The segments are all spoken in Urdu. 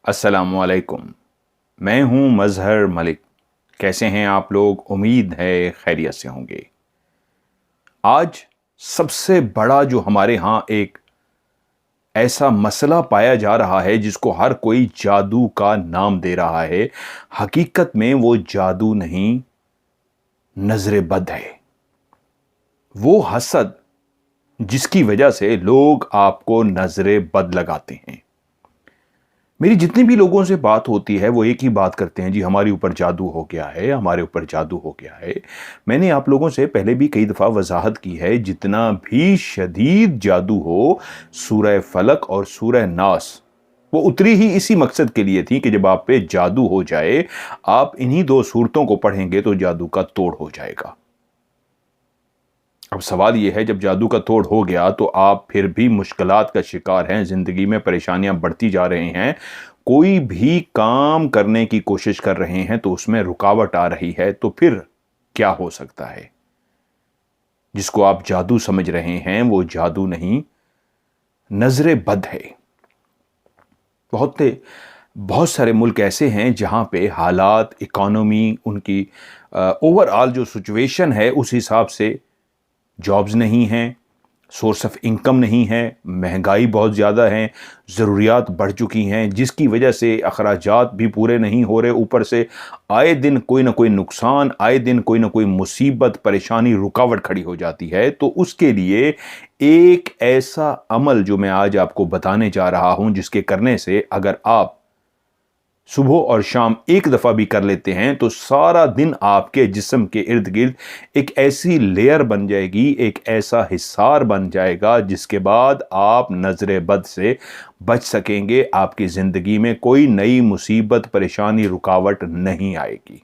السلام علیکم۔ میں ہوں مظہر ملک۔ کیسے ہیں آپ لوگ؟ امید ہے خیریت سے ہوں گے۔ آج سب سے بڑا جو ہمارے ہاں ایک ایسا مسئلہ پایا جا رہا ہے جس کو ہر کوئی جادو کا نام دے رہا ہے، حقیقت میں وہ جادو نہیں، نظر بد ہے۔ وہ حسد جس کی وجہ سے لوگ آپ کو نظر بد لگاتے ہیں۔ میری جتنی بھی لوگوں سے بات ہوتی ہے وہ ایک ہی بات کرتے ہیں، جی ہمارے اوپر جادو ہو گیا ہے، ہمارے اوپر جادو ہو گیا ہے۔ میں نے آپ لوگوں سے پہلے بھی کئی دفعہ وضاحت کی ہے، جتنا بھی شدید جادو ہو، سورہ فلق اور سورہ ناس وہ اتری ہی اسی مقصد کے لیے تھی کہ جب آپ پہ جادو ہو جائے، آپ انہی دو سورتوں کو پڑھیں گے تو جادو کا توڑ ہو جائے گا۔ اب سوال یہ ہے، جب جادو کا توڑ ہو گیا تو آپ پھر بھی مشکلات کا شکار ہیں، زندگی میں پریشانیاں بڑھتی جا رہے ہیں، کوئی بھی کام کرنے کی کوشش کر رہے ہیں تو اس میں رکاوٹ آ رہی ہے، تو پھر کیا ہو سکتا ہے؟ جس کو آپ جادو سمجھ رہے ہیں وہ جادو نہیں، نظر بد ہے۔ بہت سارے ملک ایسے ہیں جہاں پہ حالات، اکانومی، ان کی اوور آل جو سچویشن ہے اس حساب سے جابز نہیں ہیں، سورس آف انکم نہیں ہے، مہنگائی بہت زیادہ ہے، ضروریات بڑھ چکی ہیں، جس کی وجہ سے اخراجات بھی پورے نہیں ہو رہے، اوپر سے آئے دن کوئی نہ کوئی نقصان، آئے دن کوئی نہ کوئی مصیبت، پریشانی، رکاوٹ کھڑی ہو جاتی ہے۔ تو اس کے لیے ایک ایسا عمل جو میں آج آپ کو بتانے جا رہا ہوں، جس کے کرنے سے اگر آپ صبح اور شام ایک دفعہ بھی کر لیتے ہیں تو سارا دن آپ کے جسم کے ارد گرد ایک ایسی لیئر بن جائے گی، ایک ایسا حصار بن جائے گا جس کے بعد آپ نظر بد سے بچ سکیں گے، آپ کی زندگی میں کوئی نئی مصیبت، پریشانی، رکاوٹ نہیں آئے گی۔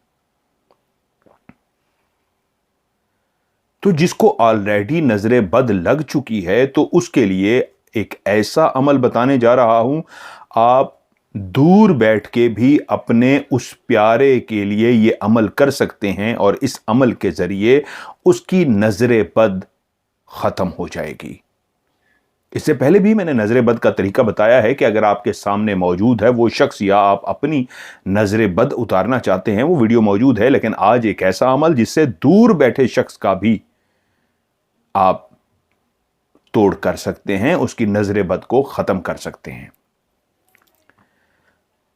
تو جس کو آلریڈی نظر بد لگ چکی ہے تو اس کے لیے ایک ایسا عمل بتانے جا رہا ہوں، آپ دور بیٹھ کے بھی اپنے اس پیارے کے لیے یہ عمل کر سکتے ہیں، اور اس عمل کے ذریعے اس کی نظر بد ختم ہو جائے گی۔ اس سے پہلے بھی میں نے نظر بد کا طریقہ بتایا ہے کہ اگر آپ کے سامنے موجود ہے وہ شخص، یا آپ اپنی نظر بد اتارنا چاہتے ہیں، وہ ویڈیو موجود ہے، لیکن آج ایک ایسا عمل جس سے دور بیٹھے شخص کا بھی آپ توڑ کر سکتے ہیں، اس کی نظر بد کو ختم کر سکتے ہیں۔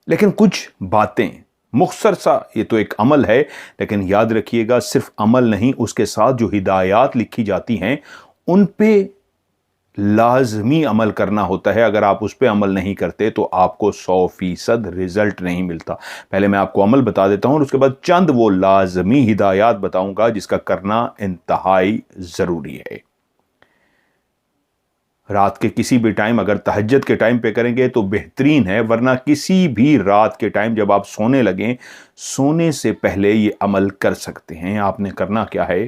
لیکن کچھ باتیں مختصر سا، یہ تو ایک عمل ہے، لیکن یاد رکھیے گا صرف عمل نہیں، اس کے ساتھ جو ہدایات لکھی جاتی ہیں ان پہ لازمی عمل کرنا ہوتا ہے۔ اگر آپ اس پہ عمل نہیں کرتے تو آپ کو 100% رزلٹ نہیں ملتا۔ پہلے میں آپ کو عمل بتا دیتا ہوں اور اس کے بعد چند وہ لازمی ہدایات بتاؤں گا جس کا کرنا انتہائی ضروری ہے۔ رات کے کسی بھی ٹائم، اگر تہجد کے ٹائم پہ کریں گے تو بہترین ہے، ورنہ کسی بھی رات کے ٹائم جب آپ سونے لگیں، سونے سے پہلے یہ عمل کر سکتے ہیں۔ آپ نے کرنا کیا ہے،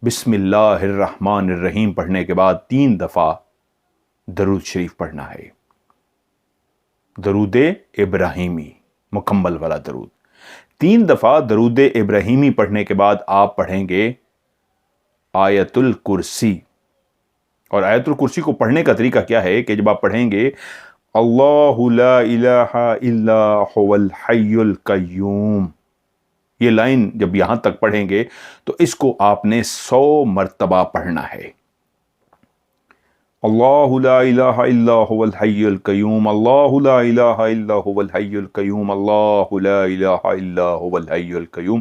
بسم اللہ الرحمن الرحیم پڑھنے کے بعد 3 دفعہ درود شریف پڑھنا ہے، درود ابراہیمی، مکمل والا درود۔ 3 دفعہ درود ابراہیمی پڑھنے کے بعد آپ پڑھیں گے آیت الکرسی۔ اور آیت الکرسی کو پڑھنے کا طریقہ کیا ہے کہ جب آپ پڑھیں گے اللہ لا الہ الا هو الحی القیوم، یہ لائن جب یہاں تک پڑھیں گے تو اس کو آپ نے 100 مرتبہ پڑھنا ہے۔ اللہ لا الہ الا هو الحی القیوم، اللہ لا الہ الا هو الحی القیوم، اللہ لا الہ الا هو الحی القیوم۔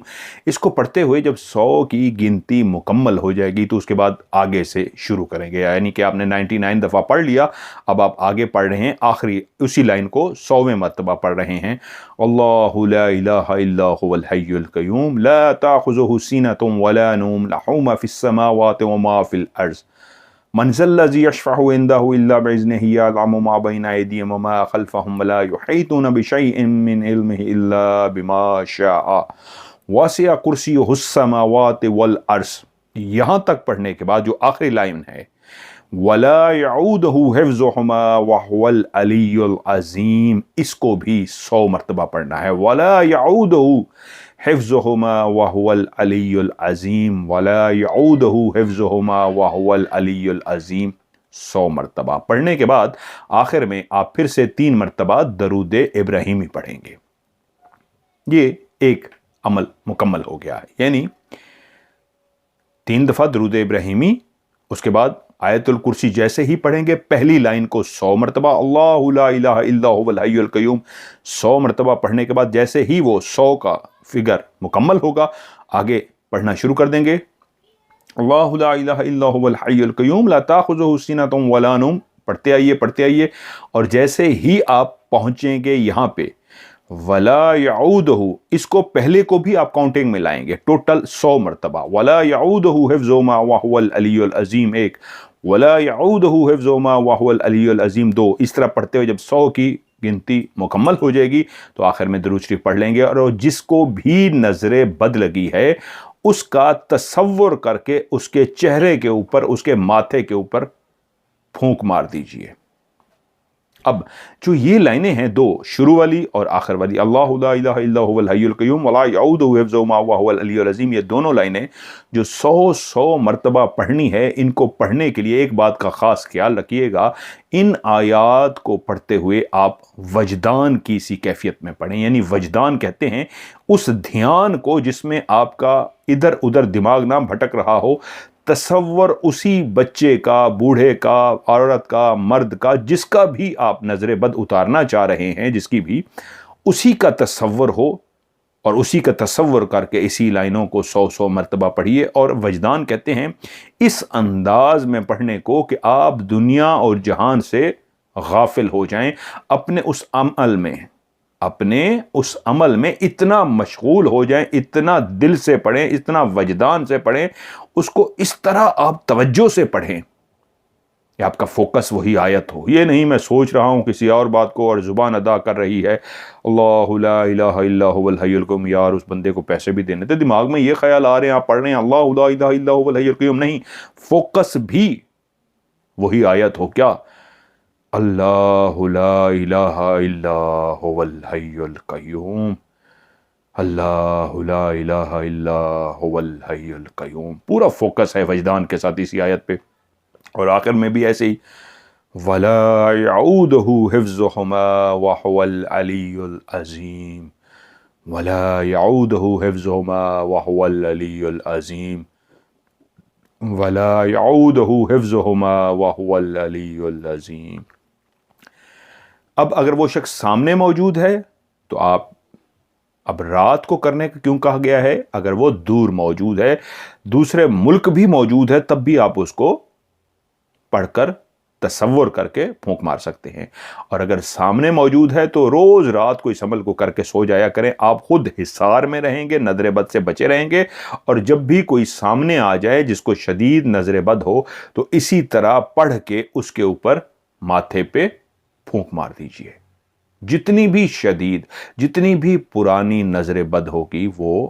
اس کو پڑھتے ہوئے جب 100 کی گنتی مکمل ہو جائے گی تو اس کے بعد آگے سے شروع کریں گے، یعنی کہ آپ نے 99 دفعہ پڑھ لیا، اب آپ آگے پڑھ رہے ہیں، آخری اسی لائن کو 100ویں مرتبہ پڑھ رہے ہیں۔ اللہ لا الہ الا هو الحی القیوم، لا تأخذه سنة ولا نوم، له ما في السماوات وما في الارض، من ذا الذي يشفع عنده الا باذنه، يعلم ما بين ايديهم وما خلفهم ولا يحيطون بشيء من علمه الا بما شاء، وسع كرسيه السماوات والارض۔ یہاں تک پڑھنے کے بعد جو آخری لائن ہے ولا يعوده حفظهما وهو العلی العظیم، اس کو بھی 100 مرتبہ پڑھنا ہے، ولا يعوده حفظهما وهو العلی العظیم، ولا يعوده حفظهما وهو العلی العظیم۔ 100 مرتبہ پڑھنے کے بعد آخر میں آپ پھر سے 3 مرتبہ درود ابراہیمی پڑھیں گے. یہ ایک عمل مکمل ہو گیا ہے. یعنی 3 دفعہ درود ابراہیمی، اس کے بعد آیت الکرسی جیسے ہی پڑھیں گے پہلی لائن کو 100 مرتبہ اللہ لا الہ الا هو الحی القیوم 100 مرتبہ پڑھنے کے بعد جیسے ہی وہ 100 کا فگر مکمل ہوگا آگے پڑھنا شروع کر دیں گے. اللہ لا الہ الا هو الحی القیوم لا تاخذہ سنۃ ولا نوم پڑھتے آئیے اور جیسے ہی آپ پہنچیں گے یہاں پہ ولا یعودہ، اس کو پہلے کو بھی آپ کاؤنٹنگ میں لائیں گے ٹوٹل 100 مرتبہ. ولا یعودہ حفظہما وہو العلی العظیم 1، ولا یعودہ حفظہما وہو العلی العظیم 2. اس طرح پڑھتے ہوئے جب 100 کی گنتی مکمل ہو جائے گی تو آخر میں درود شریف پڑھ لیں گے. اور جس کو بھی نظر بد لگی ہے اس کا تصور کر کے اس کے چہرے کے اوپر، اس کے ماتھے کے اوپر پھونک مار دیجئے. اب جو یہ لائنیں ہیں 2 شروع والی اور آخر والی، اللہ لا الہ الا هو الحی القیوم ولا یعودہ حفظہما وہو العلی العظیم، یہ دونوں لائنیں جو 100 مرتبہ پڑھنی ہے، ان کو پڑھنے کے لیے ایک بات کا خاص خیال رکھیے گا، ان آیات کو پڑھتے ہوئے آپ وجدان کی سی کیفیت میں پڑھیں. یعنی وجدان کہتے ہیں اس دھیان کو جس میں آپ کا ادھر ادھر دماغ نہ بھٹک رہا ہو، تصور اسی بچے کا، بوڑھے کا، عورت کا، مرد کا، جس کا بھی آپ نظر بد اتارنا چاہ رہے ہیں، جس کی بھی، اسی کا تصور ہو اور اسی کا تصور کر کے اسی لائنوں کو 100 مرتبہ پڑھیے. اور وجدان کہتے ہیں اس انداز میں پڑھنے کو کہ آپ دنیا اور جہان سے غافل ہو جائیں، اپنے اس عمل میں اتنا مشغول ہو جائیں، اتنا دل سے پڑھیں، اتنا وجدان سے پڑھیں، اس کو اس طرح آپ توجہ سے پڑھیں کہ آپ کا فوکس وہی آیت ہو. یہ نہیں میں سوچ رہا ہوں کسی اور بات کو اور زبان ادا کر رہی ہے اللہ لا الہ الا هو الحی القیوم، یار اس بندے کو پیسے بھی دینے تھے، دماغ میں یہ خیال آ رہے ہیں، آپ پڑھ رہے ہیں اللہ لا الہ الا هو الحی القیوم، نہیں، فوکس بھی وہی آیت ہو. کیا؟ اللہ لا الہ الا هو الحی القیوم، اللہ لا الہ الا هو الحی القیوم. پورا فوکس ہے وجدان کے ساتھ اسی آیت پہ. اور آخر میں بھی ایسے ہی ولا یعودہ حفظہما وہو العلی العظیم، ولا یعودہ حفظہما وہو العلی العظیم، ولا یعودہ حفظہما وہو العلی العظیم. اب اگر وہ شخص سامنے موجود ہے تو اب رات کو کرنے کا کیوں کہا گیا ہے؟ اگر وہ دور موجود ہے، دوسرے ملک بھی موجود ہے، تب بھی آپ اس کو پڑھ کر تصور کر کے پھونک مار سکتے ہیں. اور اگر سامنے موجود ہے تو روز رات کو اس عمل کو کر کے سو جایا کریں. آپ خود حصار میں رہیں گے، نظر بد سے بچے رہیں گے، اور جب بھی کوئی سامنے آ جائے جس کو شدید نظر بد ہو تو اسی طرح پڑھ کے اس کے اوپر ماتھے پہ پھونک مار دیجئے. جتنی بھی شدید، جتنی بھی پرانی نظر بد ہوگی وہ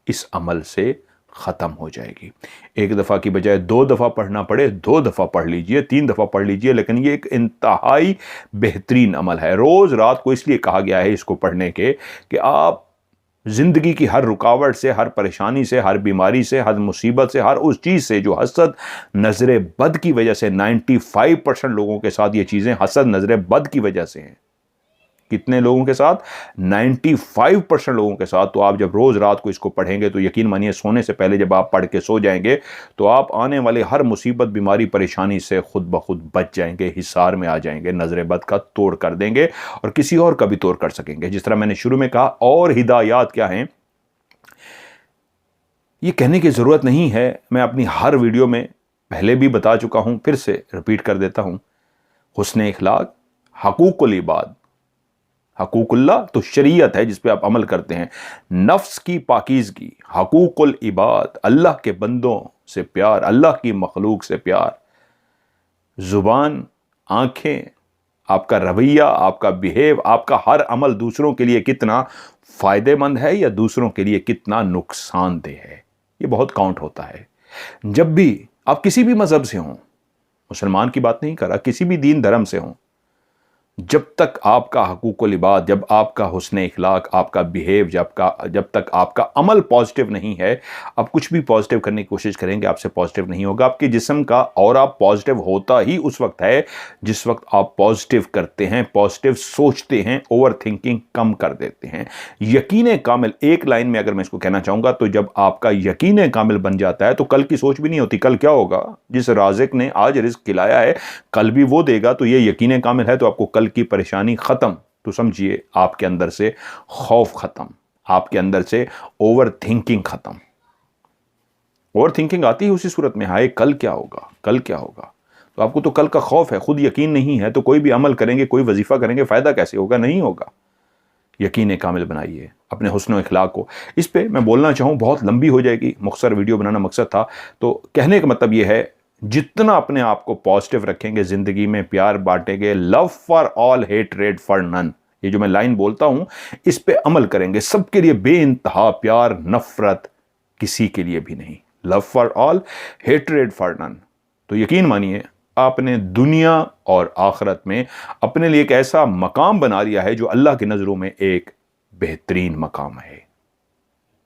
اس عمل سے ختم ہو جائے گی. 1 دفعہ کی بجائے 2 دفعہ پڑھنا پڑے 2 دفعہ پڑھ لیجئے، 3 دفعہ پڑھ لیجئے، لیکن یہ ایک انتہائی بہترین عمل ہے. روز رات کو اس لیے کہا گیا ہے اس کو پڑھنے کے کہ آپ زندگی کی ہر رکاوٹ سے، ہر پریشانی سے، ہر بیماری سے، ہر مصیبت سے، ہر اس چیز سے جو حسد نظر بد کی وجہ سے 95% لوگوں کے ساتھ یہ چیزیں حسد نظر بد کی وجہ سے ہیں. کتنے لوگوں کے ساتھ؟ 95% لوگوں کے ساتھ. تو آپ جب روز رات کو اس کو پڑھیں گے تو یقین مانیے سونے سے پہلے جب آپ پڑھ کے سو جائیں گے تو آپ آنے والے ہر مصیبت، بیماری، پریشانی سے خود بخود بچ جائیں گے، حصار میں آ جائیں گے، نظر بد کا توڑ کر دیں گے اور کسی اور کا بھی توڑ کر سکیں گے. جس طرح میں نے شروع میں کہا، اور ہدایات کیا ہیں یہ کہنے کی ضرورت نہیں ہے، میں اپنی ہر ویڈیو میں پہلے بھی بتا چکا ہوں، پھر سے ریپیٹ کر دیتا ہوں. حسن اخلاق، حقوق العباد، حقوق اللہ تو شریعت ہے جس پہ آپ عمل کرتے ہیں، نفس کی پاکیزگی، حقوق العباد، اللہ کے بندوں سے پیار، اللہ کی مخلوق سے پیار، زبان، آنکھیں، آپ کا رویہ، آپ کا بیہیو، آپ کا ہر عمل دوسروں کے لیے کتنا فائدہ مند ہے یا دوسروں کے لیے کتنا نقصان دہ ہے، یہ بہت کاؤنٹ ہوتا ہے. جب بھی آپ کسی بھی مذہب سے ہوں، مسلمان کی بات نہیں کر رہا، کسی بھی دین دھرم سے ہوں، جب تک آپ کا حقوق العباد، جب آپ کا حسن اخلاق، آپ کا بیہیو، جب تک آپ کا عمل پازیٹیو نہیں ہے، آپ کچھ بھی پازیٹیو کرنے کی کوشش کریں گے آپ سے پازیٹیو نہیں ہوگا۔ آپ کے جسم کا اورا پازیٹیو ہوتا ہی اس وقت ہے جس وقت آپ پازیٹیو کرتے ہیں، پازیٹیو سوچتے ہیں، اوور تھنکنگ کم کر دیتے ہیں۔ یقین کامل، ایک لائن میں اگر میں اس کو کہنا چاہوں گا تو جب آپ کا یقین کامل بن جاتا ہے تو کل کی سوچ بھی نہیں ہوتی، کل کیا ہوگا۔ جس رازق نے آج رزق کھلایا ہے کل بھی وہ دے گا، تو یہ یقین کامل ہے تو آپ کو کل کی پریشانی ختم، تو سمجھیے آپ کے اندر سے خوف ختم، آپ کے اندر سے اوور تھنکنگ ختم۔ اوور تھنکنگ آتی ہے اسی صورت میں، ہائے کل کیا ہوگا، کل کیا ہوگا، تو آپ کو تو کل کا خوف ہے، خود یقین نہیں ہے، تو کوئی بھی عمل کریں گے، کوئی وظیفہ کریں گے، فائدہ کیسے ہوگا، نہیں ہوگا۔ یقین کامل بنائیے اپنے حسن و اخلاق کو۔ اس پہ میں بولنا چاہوں بہت لمبی ہو جائے گی، مختصر ویڈیو بنانا مقصد تھا، تو کہنے کا مطلب یہ ہے جتنا اپنے آپ کو پازیٹیو رکھیں گے، زندگی میں پیار بانٹیں گے، love for all hatred for none, یہ جو میں لائن بولتا ہوں اس پہ عمل کریں گے، سب کے لیے بے انتہا پیار، نفرت کسی کے لیے بھی نہیں، love for all hatred for none, تو یقین مانیے آپ نے دنیا اور آخرت میں اپنے لیے ایک ایسا مقام بنا لیا ہے جو اللہ کی نظروں میں ایک بہترین مقام ہے۔